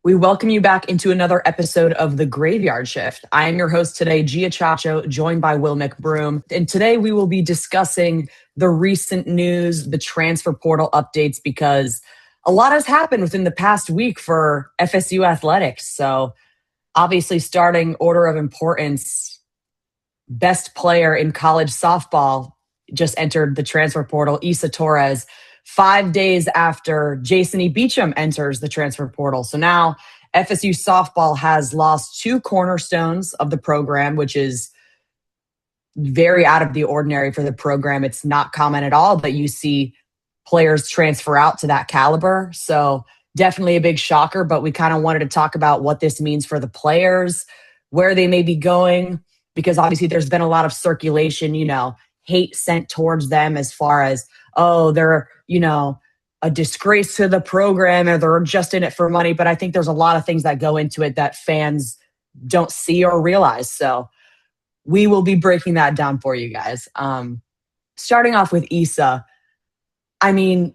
We welcome you back into another episode of The Graveyard Shift. I am your host today, Gia Ciaccio, joined by Will McBroom. And today we will be discussing the recent news, the transfer portal updates, because a lot has happened within the past week for FSU athletics. So obviously, starting order of importance, best player in college softball just entered the transfer portal, Isa Torres, 5 days after Jason E. Beecham enters the transfer portal. So now FSU softball has lost two cornerstones of the program, which is very out of the ordinary for the program. It's not common at all that you see players transfer out to that caliber. So definitely a big shocker, but we kind of wanted to talk about what this means for the players, where they may be going, because obviously there's been a lot of circulation, hate sent towards them as far as, oh, they're, a disgrace to the program or they're just in it for money. But I think there's a lot of things that go into it that fans don't see or realize. So we will be breaking that down for you guys. Starting off with Isa, I mean,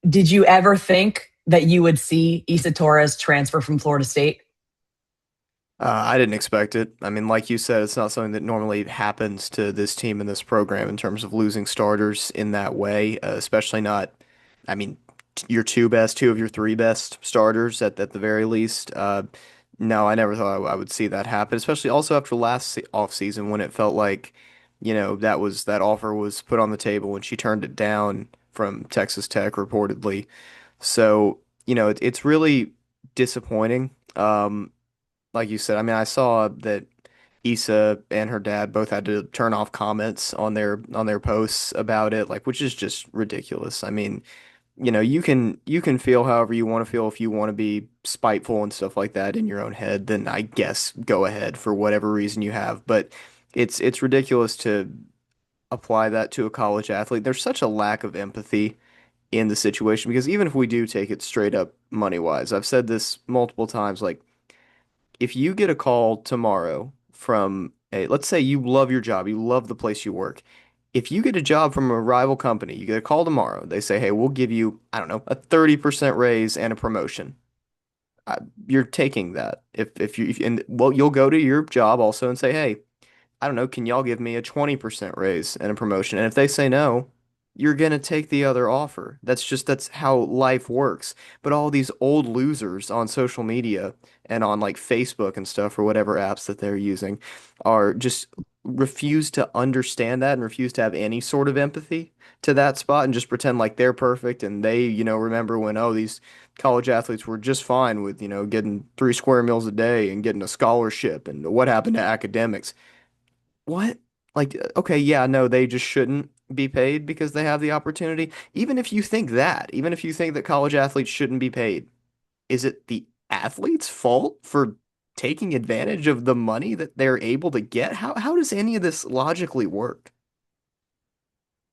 did you ever think that you would see Isa Torres transfer from Florida State? I didn't expect it. I mean, like you said, it's not something that normally happens to this team and this program in terms of losing starters in that way, especially not, I mean, your two of your three best starters at the very least. No, I never thought I would see that happen, especially also after last off season when it felt like, that offer was put on the table when she turned it down from Texas Tech reportedly. So, it's really disappointing. Like you said, I mean, I saw that Issa and her dad both had to turn off comments on their posts about it, like which is just ridiculous. I mean, you can feel however you want to feel. If you want to be spiteful and stuff like that in your own head, then I guess go ahead for whatever reason you have. But it's ridiculous to apply that to a college athlete. There's such a lack of empathy in the situation because even if we do take it straight up money wise, I've said this multiple times, like if you get a call tomorrow from let's say you love your job, you love the place you work. If you get a job from a rival company, you get a call tomorrow, they say, hey, we'll give you, I don't know, a 30% raise and a promotion. You're taking that. And well, you'll go to your job also and say, hey, I don't know, can y'all give me a 20% raise and a promotion? And if they say no, you're gonna take the other offer. That's how life works. But all these old losers on social media and on like Facebook and stuff or whatever apps that they're using are just refuse to understand that and refuse to have any sort of empathy to that spot and just pretend like they're perfect and they, remember when, oh, these college athletes were just fine with, getting 3 square meals a day and getting a scholarship and what happened to academics. What? Like, okay, yeah, no, they just shouldn't be paid because they have the opportunity. Even if you think that, even if you think that college athletes shouldn't be paid, is it the athlete's fault for taking advantage of the money that they're able to get? How does any of this logically work?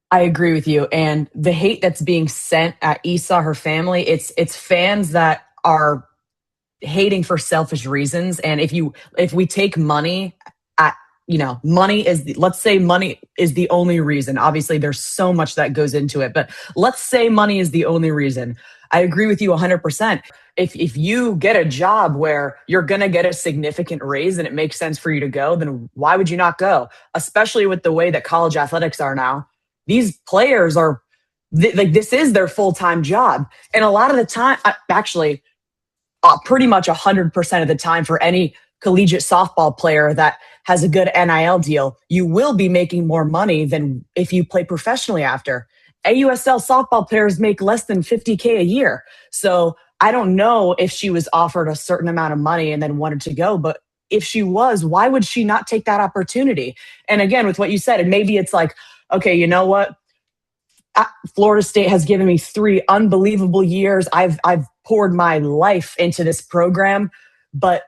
I agree with you. And the hate that's being sent at Isa, her family, it's fans that are hating for selfish reasons. And if we take money at money is let's say money is the only reason. Obviously, there's so much that goes into it, but let's say money is the only reason. I agree with you 100%. If you get a job where you're going to get a significant raise and it makes sense for you to go, then why would you not go? Especially with the way that college athletics are now. These players are like this is their full-time job. And a lot of the time, actually, pretty much 100% of the time for any collegiate softball player that has a good NIL deal, you will be making more money than if you play professionally after. AUSL softball players make less than 50K a year. So I don't know if she was offered a certain amount of money and then wanted to go, but if she was, why would she not take that opportunity? And again, with what you said, and maybe it's like, okay, you know what? Florida State has given me 3 unbelievable years. I've poured my life into this program, but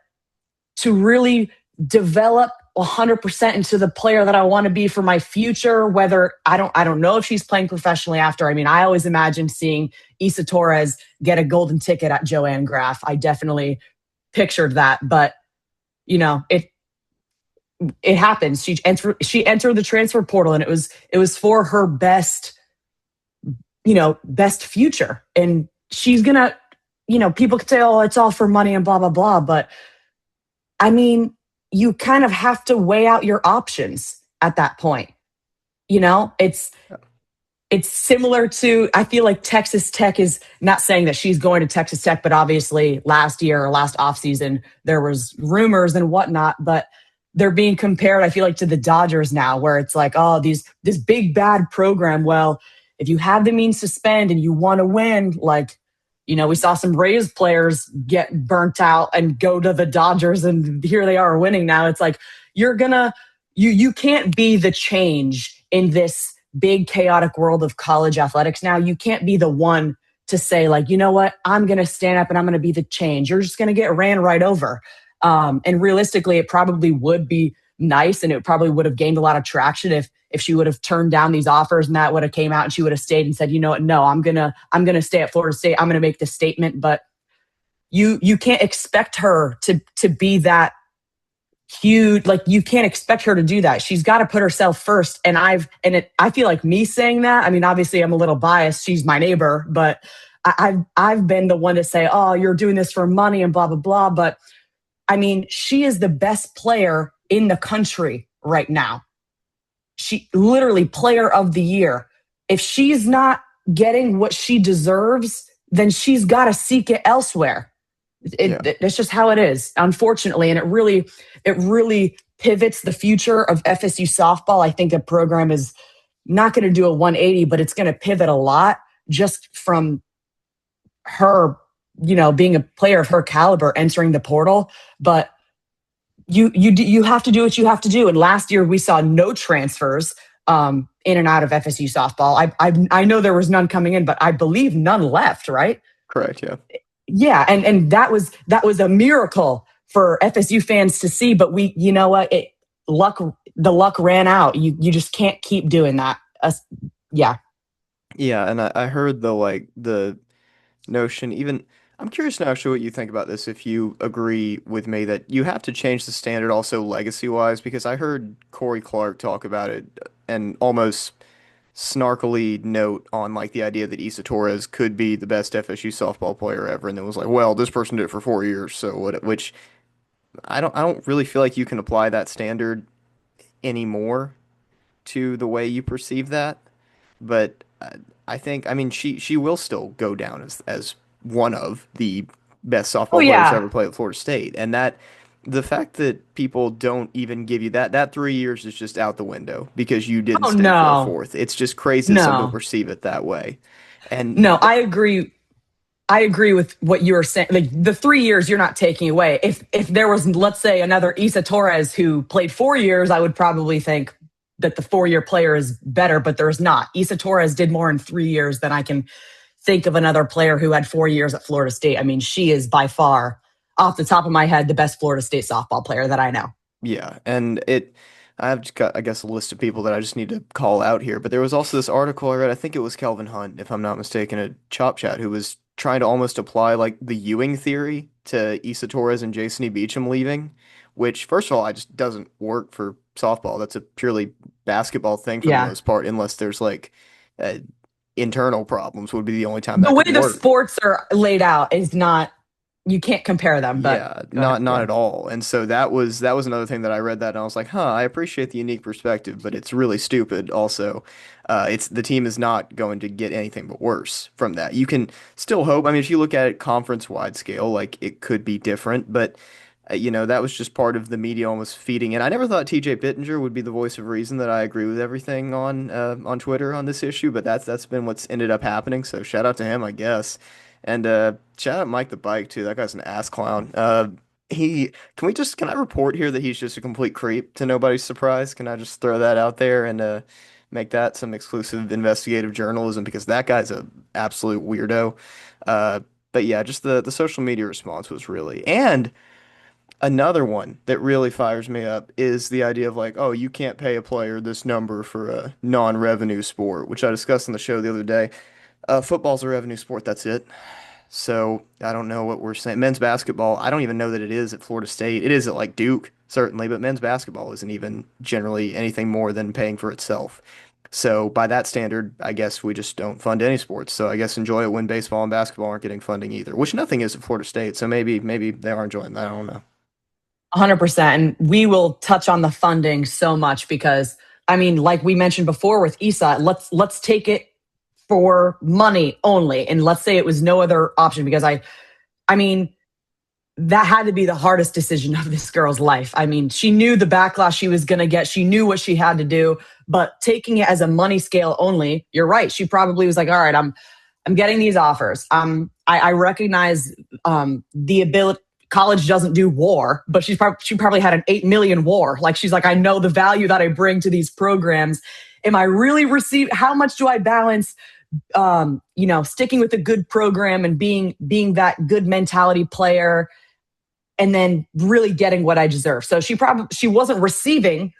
to really develop 100% into the player that I want to be for my future, whether I don't know if she's playing professionally after. I mean, I always imagined seeing Isa Torres get a golden ticket at Joanne Graff. I definitely pictured that, but it happens. She entered the transfer portal and it was for her best future. And she's going to people could say, oh, it's all for money and blah, blah, blah. But I mean, you kind of have to weigh out your options at that point. It's similar to, I feel like Texas Tech is not saying that she's going to Texas Tech, but obviously last year or last offseason, there was rumors and whatnot, but they're being compared, I feel like, to the Dodgers now, where it's like, oh, this big bad program. Well, if you have the means to spend and you want to win, like, we saw some Rays players get burnt out and go to the Dodgers, and here they are winning now. It's like you can't be the change in this big chaotic world of college athletics now. You can't be the one to say, like, you know what, I'm going to stand up and I'm going to be the change. You're just going to get ran right over. And realistically, it probably would be nice, and it probably would have gained a lot of traction if she would have turned down these offers and that would have came out and she would have stayed and said, you know what, no, I'm gonna stay at Florida State. I'm gonna make this statement. But you can't expect her to be that huge. Like, you can't expect her to do that. She's got to put herself first. And I feel like me saying that, I mean, obviously I'm a little biased. She's my neighbor, but I've been the one to say, oh, you're doing this for money and blah, blah, blah. But I mean, she is the best player in the country right now. She literally player of the year. If she's not getting what she deserves, then she's got to seek it elsewhere. Yeah, It's just how it is, unfortunately. And it really pivots the future of FSU softball. I think the program is not going to do a 180, but it's going to pivot a lot just from her, being a player of her caliber entering the portal. But you have to do what you have to do. And last year we saw no transfers in and out of FSU softball. I know there was none coming in, but I believe none left. Right? correct. Yeah. Yeah, and that was a miracle for FSU fans to see. But you know what? The luck ran out. You just can't keep doing that. Yeah. Yeah, and I heard the notion even I'm curious now actually what you think about this if you agree with me that you have to change the standard also legacy wise because I heard Corey Clark talk about it and almost snarkily note on like the idea that Isa Torres could be the best FSU softball player ever and then was like, well, this person did it for 4 years, so what which I don't really feel like you can apply that standard anymore to the way you perceive that. But I think, I mean, she will still go down as one of the best Oh softball players to yeah. ever play at Florida State, and that the fact that people don't even give you that 3 years is just out the window because you didn't Oh stay for a no. fourth. It's just crazy that some people No. perceive it that way, and No, I agree. I agree with what you were saying. Like, the 3 years you're not taking away. If there was, let's say, another Isa Torres who played 4 years, I would probably think that the 4 year player is better, but there's not. Isa Torres did more in 3 years than I can think of another player who had 4 years at Florida State. I mean, she is by far, off the top of my head, the best Florida State softball player that I know. yeah, and I've just got, I guess, a list of people that I just need to call out here. But there was also this article I read, I think it was Kelvin Hunt, if I'm not mistaken, at Chop Chat, who was trying to almost apply like the Ewing theory to Issa Torres and Jason E. Beecham leaving, which, first of all, I just doesn't work for softball. That's a purely basketball thing for the Yeah. most part, unless there's like uh, internal problems would be the only time The that way could the work. sports are laid out is not, you can't compare them, but Yeah, go ahead. not Yeah. at all. And so that was another thing that I read that and I was like, huh, I appreciate the unique perspective, but it's really stupid also. It's the team is not going to get anything but worse from that. You can still hope. I mean, if you look at it conference wide scale, like it could be different, but that was just part of the media almost feeding it. I never thought TJ Pittenger would be the voice of reason that I agree with everything on Twitter on this issue, but that's been what's ended up happening. So shout out to him, I guess. And shout out Mike the Bike too. That guy's an ass clown. He can I report here that he's just a complete creep to nobody's surprise? Can I just throw that out there and make that some exclusive investigative journalism because that guy's a absolute weirdo. Uh, but yeah, just the social media response was really and another one that really fires me up is the idea of like, oh, you can't pay a player this number for a non-revenue sport, which I discussed on the show the other day. Football's a revenue sport, that's it. So I don't know what we're saying. Men's basketball, I don't even know that it is at Florida State. It is at like Duke, certainly, but men's basketball isn't even generally anything more than paying for itself. So by that standard, I guess we just don't fund any sports. So I guess enjoy it when baseball and basketball aren't getting funding either, which nothing is at Florida State. So maybe they are enjoying that. I don't know. 100%. And we will touch on the funding so much because, I mean, like we mentioned before with Isa, let's take it for money only. And let's say it was no other option because I mean, that had to be the hardest decision of this girl's life. I mean, she knew the backlash she was going to get. She knew what she had to do, but taking it as a money scale only, you're right. She probably was like, all right, I'm getting these offers. I recognize the ability. College doesn't do war, but she probably had an 8 million war. Like she's like, I know the value that I bring to these programs. Am I really receive? How much do I balance? Sticking with a good program and being that good mentality player, and then really getting what I deserve. So she wasn't receiving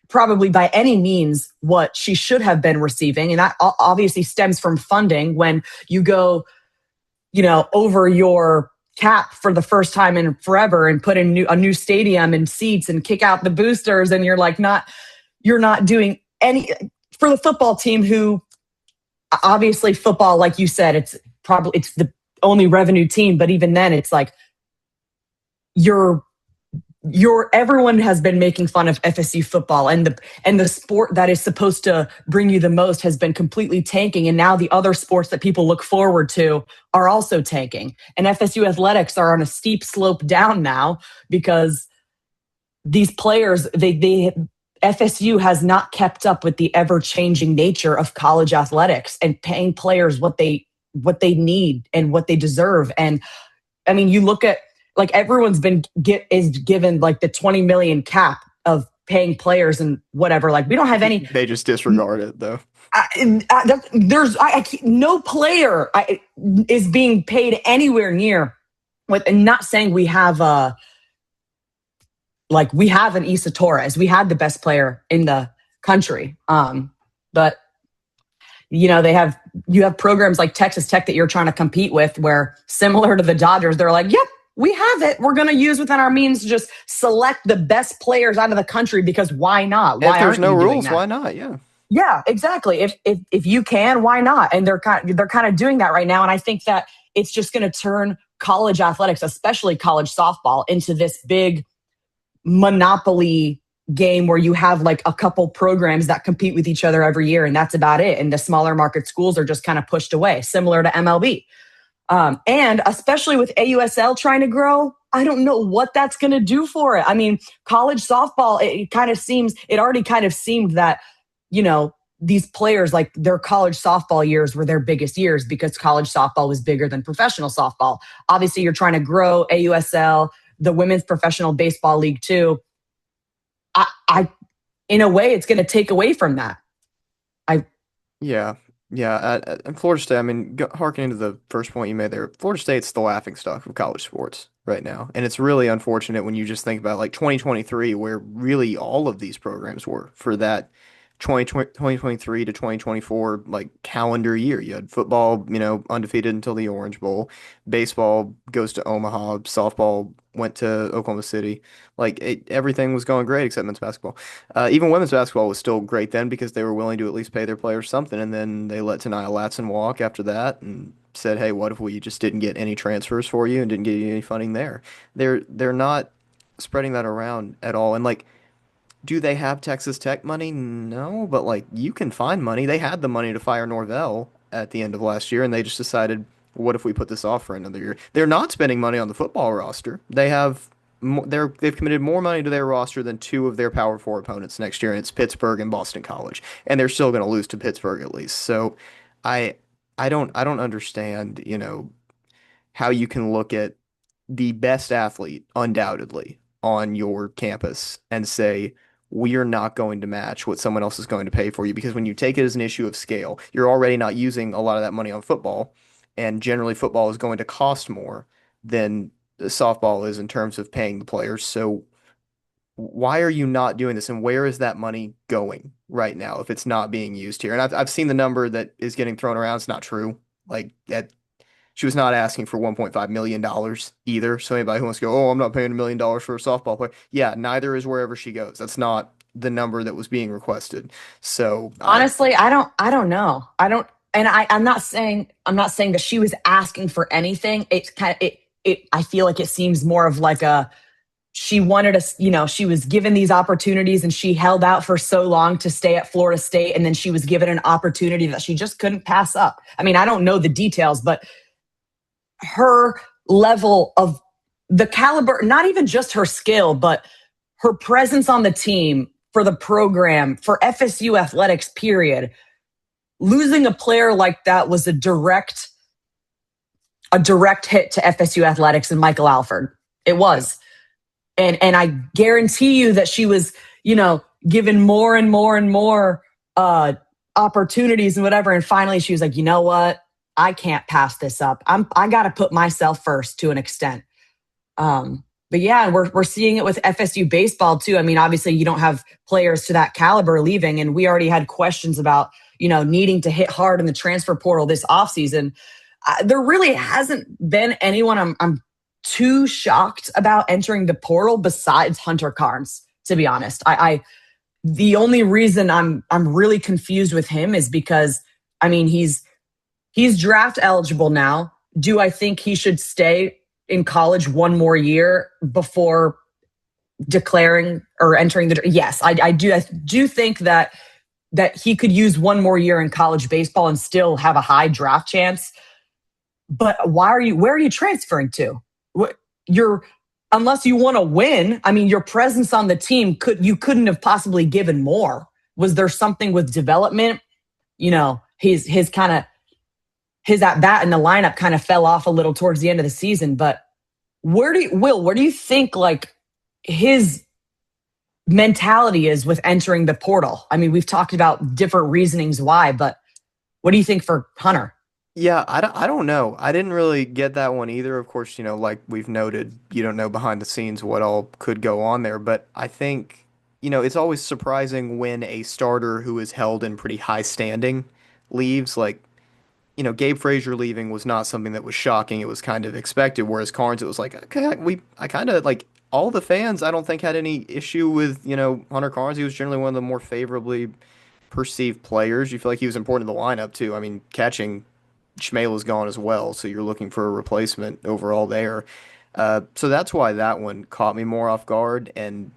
probably by any means what she should have been receiving, and that obviously stems from funding. When you go, over your cap for the first time in forever and put in a new stadium and seats and kick out the boosters, and you're not doing any for the football team, who obviously football, like you said, it's the only revenue team, but even then it's like you're everyone has been making fun of FSU football, and the sport that is supposed to bring you the most has been completely tanking, and now the other sports that people look forward to are also tanking, and FSU athletics are on a steep slope down now because these players, they FSU has not kept up with the ever changing nature of college athletics and paying players what they need and what they deserve. And I mean, you look at, like, everyone's is given like the 20 million cap of paying players and whatever. Like, we don't have any. They just disregard it though. No player is being paid anywhere near with. And not saying we have we have an Isa Torres. We had the best player in the country. But you have programs like Texas Tech that you're trying to compete with, where similar to the Dodgers, they're like, yep, we have it. We're going to use within our means to just select the best players out of the country, because why not? If Why there's aren't no you doing rules, that? why not? Yeah. Yeah, exactly. If you can, why not? And they're kind of doing that right now. And I think that it's just going to turn college athletics, especially college softball, into this big monopoly game where you have like a couple programs that compete with each other every year, and that's about it. And the smaller market schools are just kind of pushed away, similar to MLB. And especially with AUSL trying to grow, I don't know what that's going to do for it. I mean, college softball, it already kind of seemed that, these players, like, their college softball years were their biggest years because college softball was bigger than professional softball. Obviously, you're trying to grow AUSL, the women's professional baseball league too. I in a way, it's going to take away from that. I Yeah, yeah. And Florida State, I mean, harkening to the first point you made there, Florida State's the laughing stock of college sports right now. And it's really unfortunate when you just think about like 2023, where really all of these programs were for that 2023 to 2024 like calendar year. You had football, undefeated until the Orange Bowl. Baseball goes to Omaha. Softball went to Oklahoma City. Everything was going great except men's basketball. Even women's basketball was still great then because they were willing to at least pay their players something. And then they let Tania Latson walk after that and said, "Hey, what if we just didn't get any transfers for you and didn't get you any funding there?" They're not spreading that around at all. And do they have Texas Tech money? No, but you can find money. They had the money to fire Norvell at the end of last year, and they just decided, what if we put this off for another year? They're not spending money on the football roster. They've committed more money to their roster than two of their Power Four opponents next year, and it's Pittsburgh and Boston College, and they're still going to lose to Pittsburgh at least. So, I I don't understand, how you can look at the best athlete, undoubtedly, on your campus and say, we are not going to match what someone else is going to pay for you. Because when you take it as an issue of scale, you're already not using a lot of that money on football. And generally, football is going to cost more than softball is in terms of paying the players. So why are you not doing this? And where is that money going right now if it's not being used here? And I've seen the number that is getting thrown around. It's not true. That she was not asking for $1.5 million either. So anybody who wants to go, oh, I'm not paying $1 million for a softball player. Yeah, neither is wherever she goes. That's not the number that was being requested. So Honestly, I don't know. I don't and I'm not saying that she was asking for anything. It's kind of it I feel like it seems more of like a she wanted us, she was given these opportunities and she held out for so long to stay at Florida State, and then she was given an opportunity that she just couldn't pass up. I mean, I don't know the details, but her level of the caliber, not even just her skill, but her presence on the team for the program, for FSU athletics, period. Losing a player like that was a direct hit to FSU athletics and Michael Alford. It yeah, was. And I guarantee you that she was, given more and more and more opportunities and whatever. And finally she was like, you know what? I can't pass this up. I gotta put myself first to an extent. But yeah, and we're seeing it with FSU baseball too. I mean, obviously you don't have players to that caliber leaving, and we already had questions about needing to hit hard in the transfer portal this offseason. There really hasn't been anyone I'm too shocked about entering the portal besides Hunter Carns. To be honest, I the only reason I'm really confused with him is because I mean he's draft eligible now. Do I think he should stay in college one more year before declaring or entering the? Yes, I do. I do think that he could use one more year in college baseball and still have a high draft chance. But where are you transferring to? You're unless you want to win. I mean, your presence on the team couldn't have possibly given more. Was there something with development? His kind of his at bat in the lineup kind of fell off a little towards the end of the season. But where do you think like his mentality is with entering the portal? I mean, we've talked about different reasonings why, but what do you think for Hunter? yeah, I don't know. I didn't really get that one either. Of course, like we've noted, you don't know behind the scenes what all could go on there. But I think, it's always surprising when a starter who is held in pretty high standing leaves. Like, Gabe Frazier leaving was not something that was shocking. It was kind of expected. Whereas Carnes, it was like, okay, I kind of like all the fans, I don't think had any issue with, Hunter Carnes. He was generally one of the more favorably perceived players. You feel like he was important to the lineup too. I mean, catching Schmale is gone as well, so you're looking for a replacement overall there. So that's why that one caught me more off guard. And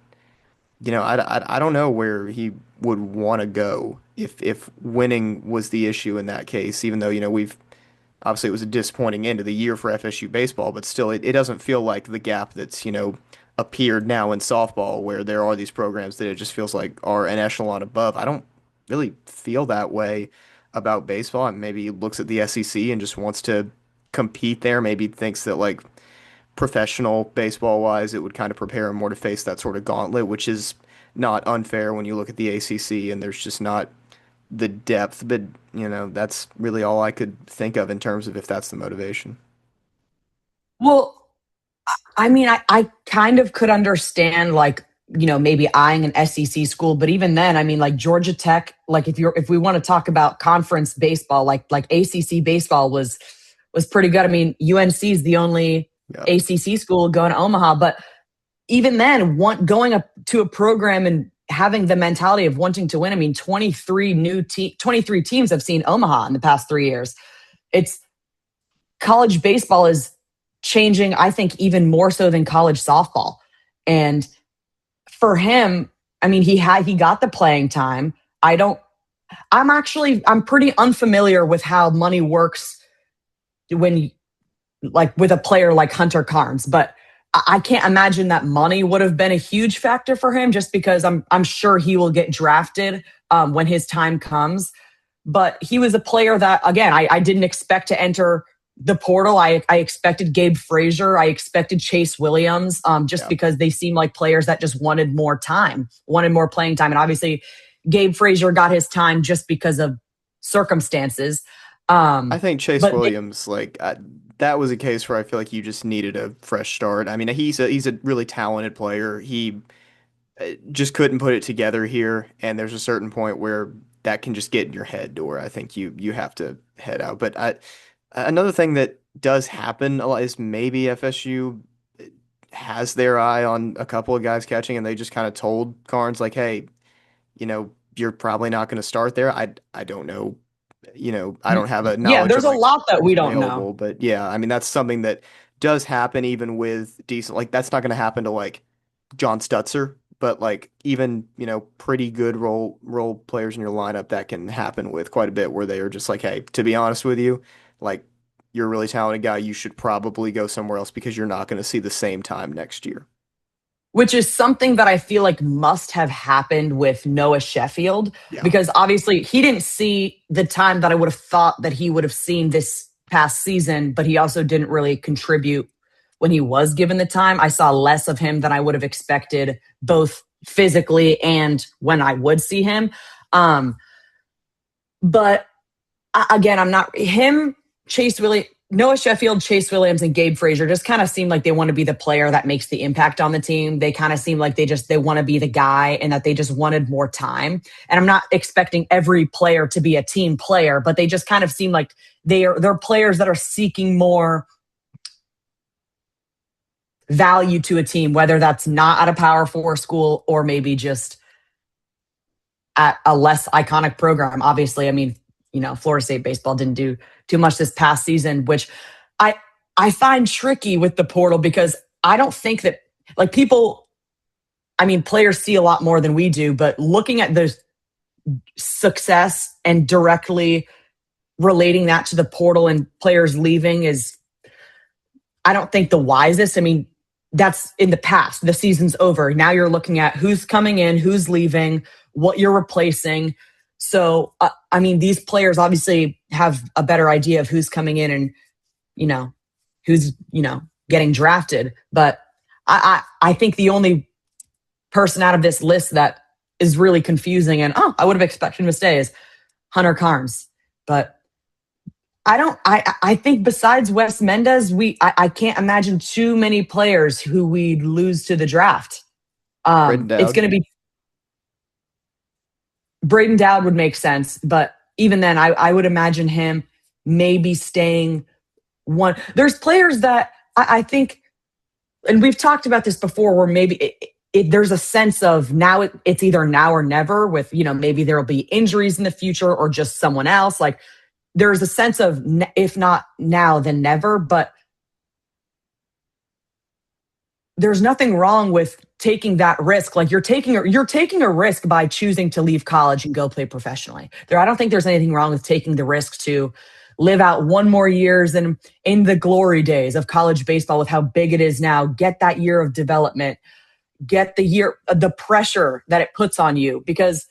I don't know where he would want to go if winning was the issue in that case. Even though we've obviously it was a disappointing end of the year for FSU baseball, but still it doesn't feel like the gap that's appeared now in softball where there are these programs that it just feels like are an echelon above. I don't really feel that way about baseball. And maybe he looks at the SEC and just wants to compete there. Maybe thinks that like professional baseball wise, it would kind of prepare him more to face that sort of gauntlet, which is not unfair when you look at the ACC and there's just not the depth. But, that's really all I could think of in terms of if that's the motivation. Well, I mean, I kind of could understand like, maybe eyeing an SEC school, but even then, I mean, like Georgia Tech, like if we want to talk about conference baseball, like ACC baseball was pretty good. I mean, UNC is the only Yeah. ACC school going to Omaha, but even then, going up to a program and having the mentality of wanting to win. I mean, 23 teams have seen Omaha in the past 3 years. It's college baseball is changing, I think, even more so than college softball. And for him, I mean, he got the playing time. I don't I'm pretty unfamiliar with how money works when like with a player like Hunter Carnes, but I can't imagine that money would have been a huge factor for him just because I'm sure he will get drafted when his time comes. But he was a player that, again, I didn't expect to enter the portal. I expected Gabe Frazier. I expected Chase Williams just Yeah. because they seemed like players that just wanted more time, wanted more playing time. And obviously, Gabe Frazier got his time just because of circumstances. I think Chase But Williams, like that was a case where I feel like you just needed a fresh start. I mean, he's a really talented player. He just couldn't put it together here, and there's a certain point where that can just get in your head, or I think you have to head out. But another thing that does happen a lot is maybe FSU has their eye on a couple of guys catching, and they just kind of told Carnes like, "Hey, you're probably not going to start there. I don't know. I don't have a Yeah, knowledge there's of a like lot that we who's don't know. available, but yeah, I mean that's something that does happen even with decent like that's not going to happen to like John Stutzer, but like even, pretty good role players in your lineup that can happen with quite a bit where they are just like, hey, to be honest with you, like you're a really talented guy, you should probably go somewhere else because you're not going to see the same time next year. Which is something that I feel like must have happened with Noah Sheffield, Yeah. because obviously he didn't see the time that I would have thought that he would have seen this past season, but he also didn't really contribute when he was given the time. I saw less of him than I would have expected, both physically and when I would see him. Um, but again, I'm not him, Chase Williams, Noah Sheffield, Chase Williams, and Gabe Frazier just kind of seem like they want to be the player that makes the impact on the team. They kind of seem like they want to be the guy and that they just wanted more time. And I'm not expecting every player to be a team player, but they just kind of seem like they're players that are seeking more value to a team, whether that's not at a Power Four school or maybe just at a less iconic program. Obviously, I mean, Florida State baseball didn't do too much this past season, which I I find tricky with the portal because I don't think that like people, I mean, players see a lot more than we do, but looking at the success and directly relating that to the portal and players leaving is, I don't think the wisest. I mean, that's in the past. The season's over. Now you're looking at who's coming in, who's leaving, what you're replacing. So, I mean, these players obviously have a better idea of who's coming in and, you know, who's, getting drafted. But I think the only person out of this list that is really confusing and, I would have expected him to stay is Hunter Carnes. But I think besides Wes Mendez, I can't imagine too many players who we'd lose to the draft. Braden It's Dowd. going to be Braden Dowd would make sense, but even then, I would imagine him maybe staying one. There's players that I think, and we've talked about this before, where maybe there's a sense of now it's either now or never. With maybe there will be injuries in the future or just someone else. Like there's a sense of if not now, then never. But there's nothing wrong with taking that risk. Like you're taking a risk by choosing to leave college and go play professionally. I don't think there's anything wrong with taking the risk to live out one more years and in the glory days of college baseball with how big it is now, get that year of development, get the pressure that it puts on you, because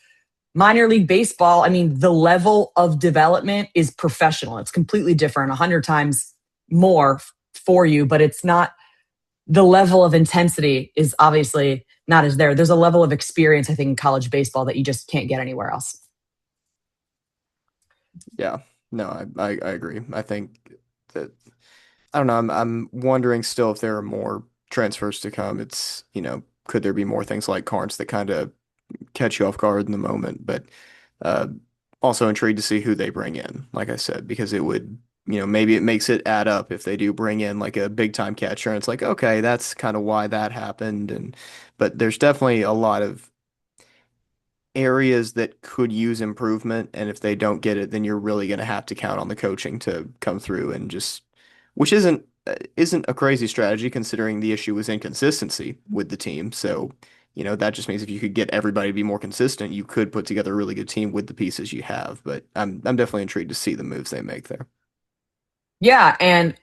minor league baseball, I mean, the level of development is professional. It's completely different, 100 times more for you, but it's not, the level of intensity is obviously not as there. There's a level of experience, I think, in college baseball that you just can't get anywhere else. Yeah, no, I agree. I think that I don't know. I'm wondering still if there are more transfers to come. It's, could there be more things like Carnes that kind of catch you off guard in the moment? But uh, also intrigued to see who they bring in, like I said, because it would, maybe it makes it add up if they do bring in like a big time catcher. And it's like, okay, that's kind of why that happened. But there's definitely a lot of areas that could use improvement, and if they don't get it, then you're really going to have to count on the coaching to come through and just, which isn't a crazy strategy considering the issue was inconsistency with the team. So, that just means if you could get everybody to be more consistent, you could put together a really good team with the pieces you have. But I'm definitely intrigued to see the moves they make there. Yeah, and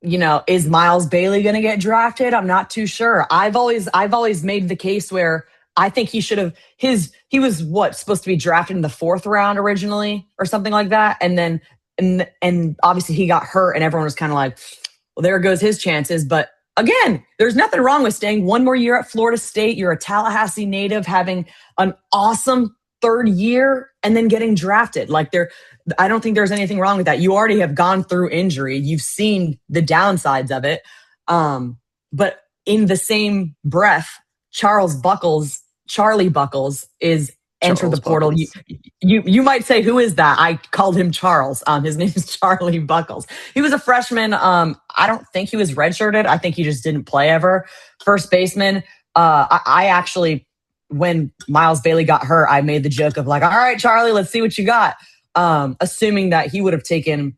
is Miles Bailey going to get drafted? I'm not too sure. I've always made the case where I think he should have he was supposed to be drafted in the fourth round originally or something like that, and then and obviously he got hurt, and everyone was kind of like, well, there goes his chances. But again, there's nothing wrong with staying one more year at Florida State. You're a Tallahassee native, having an awesome third year, and then getting drafted. Like I don't think there's anything wrong with that. You already have gone through injury. You've seen the downsides of it. But in the same breath, Charlie Buckles is enter the Charles portal. Buckles. You might say, who is that? I called him Charles. His name is Charlie Buckles. He was a freshman. I don't think he was redshirted. I think he just didn't play ever. First baseman. I actually when Miles Bailey got hurt, I made the joke of like, all right, Charlie, let's see what you got. Assuming that he would have taken,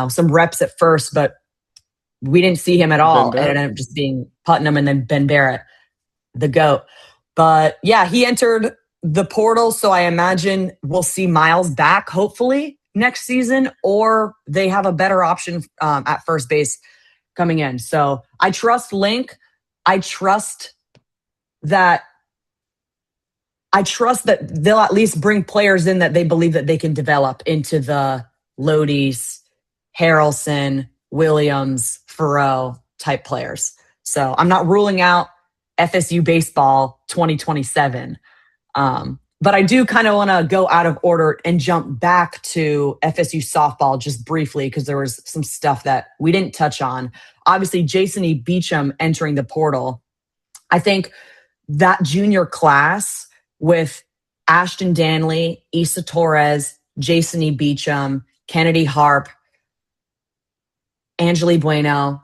some reps at first, but we didn't see him at Ben all. And it Barrett. ended up just being Putnam and then Ben Barrett, the GOAT. But yeah, he entered the portal. So I imagine we'll see Miles back, hopefully, next season, or they have a better option at first base coming in. So I trust Link. I trust that I trust that they'll at least bring players in that they believe that they can develop into the Lodi's, Harrelson, Williams, Farrow type players. So I'm not ruling out FSU baseball 2027. But I do kind of want to go out of order and jump back to FSU softball just briefly because there was some stuff that we didn't touch on. Obviously, Jason E. Beecham entering the portal. I think that junior class with Ashton Danley, Isa Torres, Jason E. Beecham, Kennedy Harp, Angeli Bueno.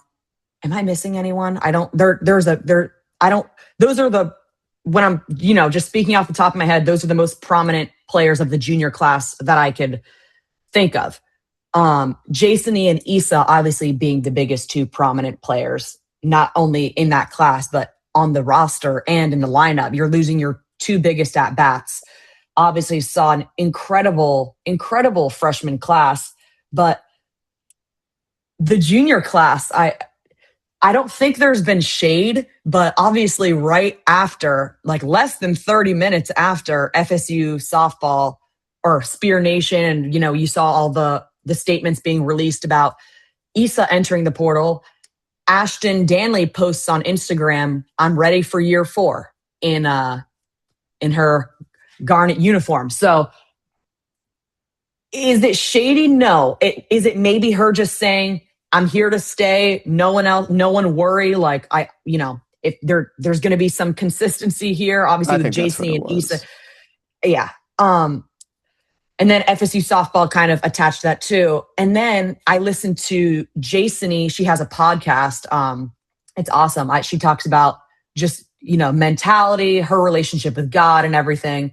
Am I missing anyone? I don't, I don't, those are the, when I'm, just speaking off the top of my head, those are the most prominent players of the junior class that I could think of. Jason E. and Isa obviously being the biggest two prominent players, not only in that class, but on the roster and in the lineup. You're losing your two biggest at bats. Obviously saw an incredible, incredible freshman class, but the junior class, I don't think there's been shade, but obviously right after, like less than 30 minutes after FSU softball or Spear Nation, and you saw all the statements being released about Isa entering the portal, Ashton Danley posts on Instagram, "I'm ready for year 4" in her garnet uniform. So is it shady? No. Is it maybe her just saying, "I'm here to stay. No one else, no one worry." Like if there's going to be some consistency here, obviously I with think that's what JC it and Isa. was. Yeah. And then FSU softball kind of attached to that too. And then I listened to Jasony. She has a podcast. It's awesome. She talks about just, mentality, her relationship with God and everything.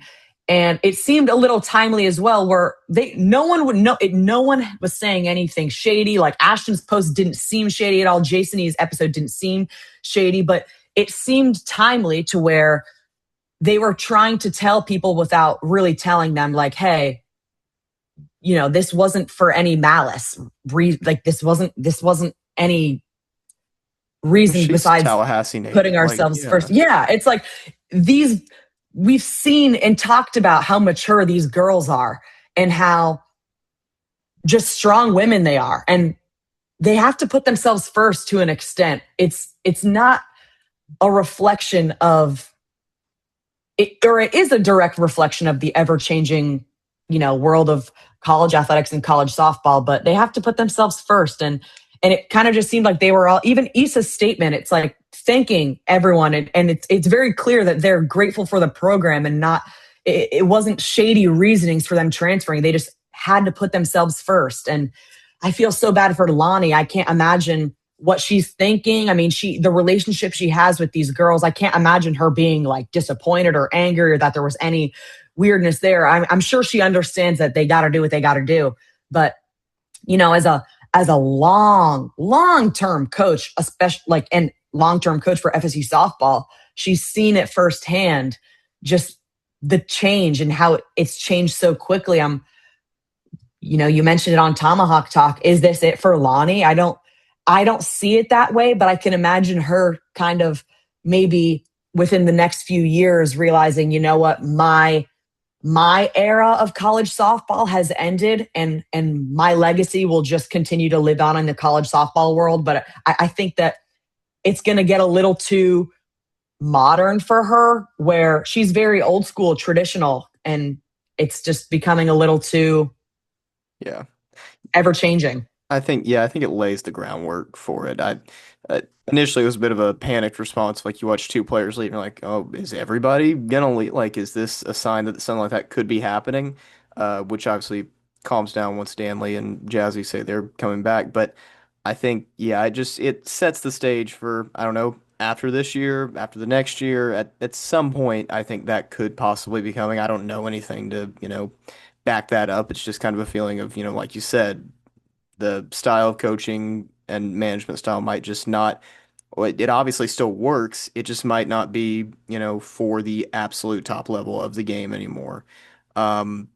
And it seemed a little timely as well, where no one would know it. No one was saying anything shady. Like Ashton's post didn't seem shady at all. Jasony's episode didn't seem shady, but it seemed timely to where they were trying to tell people without really telling them, like, hey, this wasn't for any malice. Like this wasn't any reason She's besides Tallahassee putting native. Like, ourselves first. yeah, Yeah, it's like these we've seen and talked about how mature these girls are and how just strong women they are, and they have to put themselves first to an extent. It's not a reflection of it, or it is a direct reflection of the ever changing, world of college athletics and college softball, but they have to put themselves first. And it kind of just seemed like they were all, even Issa's statement, it's like thanking everyone. And it's very clear that they're grateful for the program and not, it wasn't shady reasonings for them transferring. They just had to put themselves first. And I feel so bad for Lonnie. I can't imagine what she's thinking. I mean, the relationship she has with these girls, I can't imagine her being like disappointed or angry or that there was any weirdness there. I'm sure she understands that they got to do what they got to do. But, as a long term coach, especially and long term coach for FSU softball, she's seen it firsthand, just the change and how it's changed so quickly. You mentioned it on Tomahawk Talk. Is this it for Lonnie? I don't see it that way, but I can imagine her kind of maybe within the next few years realizing, what, my era of college softball has ended, and my legacy will just continue to live on in the college softball world. But I think that it's going to get a little too modern for her, where she's very old school, traditional, and it's just becoming a little too yeah. ever changing. I think it lays the groundwork for it. Initially it was a bit of a panicked response. Like you watch two players leave, and you're like, oh, is everybody gonna leave? Like, is this a sign that something like that could be happening? Which obviously calms down once Stanley and Jazzy say they're coming back. But I think, yeah, it sets the stage for, I don't know, after this year, after the next year, at some point, I think that could possibly be coming. I don't know anything to, back that up. It's just kind of a feeling of, like you said, the style of coaching and management style might just not, well, it obviously still works. It just might not be, for the absolute top level of the game anymore. Um,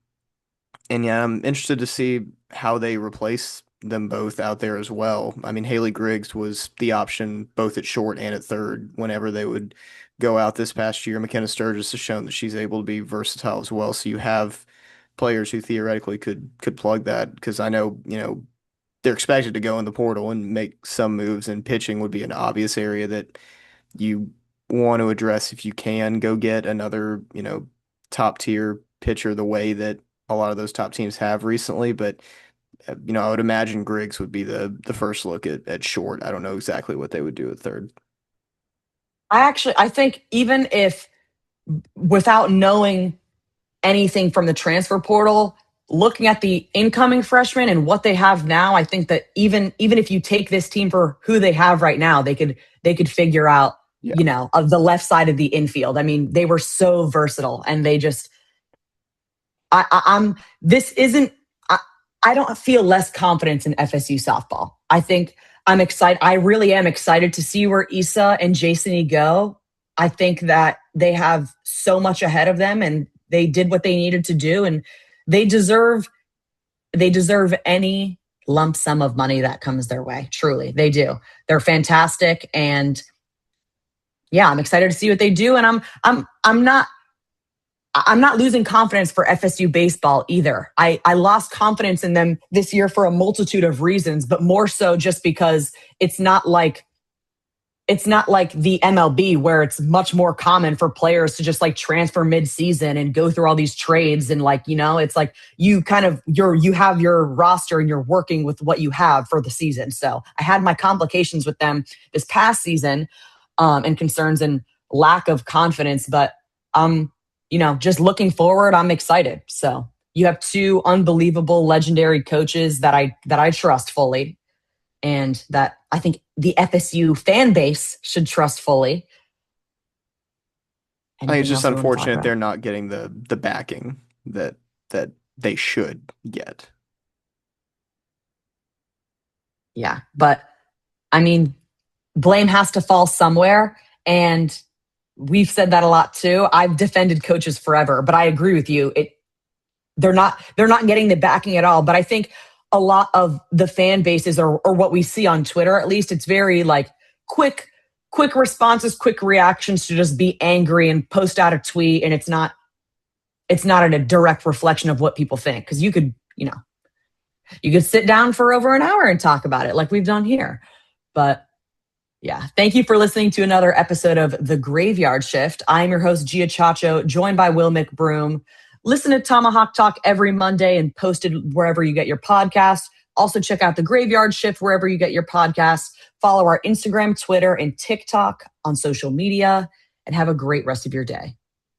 and yeah, I'm interested to see how they replace them both out there as well. I mean, Haley Griggs was the option both at short and at third whenever they would go out this past year. McKenna Sturgis has shown that she's able to be versatile as well. So you have players who theoretically could plug that because I know, they're expected to go in the portal and make some moves, and pitching would be an obvious area that you want to address if you can go get another, top tier pitcher the way that a lot of those top teams have recently. But I would imagine Griggs would be the first look at short. I don't know exactly what they would do at third. I think even if without knowing anything from the transfer portal, looking at the incoming freshmen and what they have now, I think that even if you take this team for who they have right now, they could figure out, Yeah. of the left side of the infield. I mean, they were so versatile, and they just I'm this isn't I don't feel less confidence in FSU softball. I think I'm excited. I really am excited to see where Isa and Jason go. I think that they have so much ahead of them, and they did what they needed to do, and they deserve any lump sum of money that comes their way. Truly, they do. They're fantastic, and yeah, I'm excited to see what they do. And I'm not losing confidence for FSU baseball either. I lost confidence in them this year for a multitude of reasons, but more so just because it's not like the MLB where it's much more common for players to just like transfer mid-season and go through all these trades, and it's like you have your roster and you're working with what you have for the season. So I had my complications with them this past season, and concerns and lack of confidence, but just looking forward, I'm excited. So you have two unbelievable, legendary coaches that I trust fully, and that I think the FSU fan base should trust fully. I think it's Anything just else you want to talk unfortunate about? they're not getting the backing that they should get. Yeah, but I mean, blame has to fall somewhere, and we've said that a lot too. I've defended coaches forever, but I agree with you. They're not getting the backing at all. But I think a lot of the fan bases, or what we see on Twitter, at least, it's very like quick responses, quick reactions to just be angry and post out a tweet, and it's not a direct reflection of what people think, because you could sit down for over an hour and talk about it like we've done here. But yeah, thank you for listening to another episode of The Graveyard Shift. I'm your host, Gia Ciaccio, joined by Will McBroom. Listen to Tomahawk Talk every Monday and posted wherever you get your podcast. Also, check out The Graveyard Shift wherever you get your podcasts. Follow our Instagram, Twitter, and TikTok on social media, and have a great rest of your day.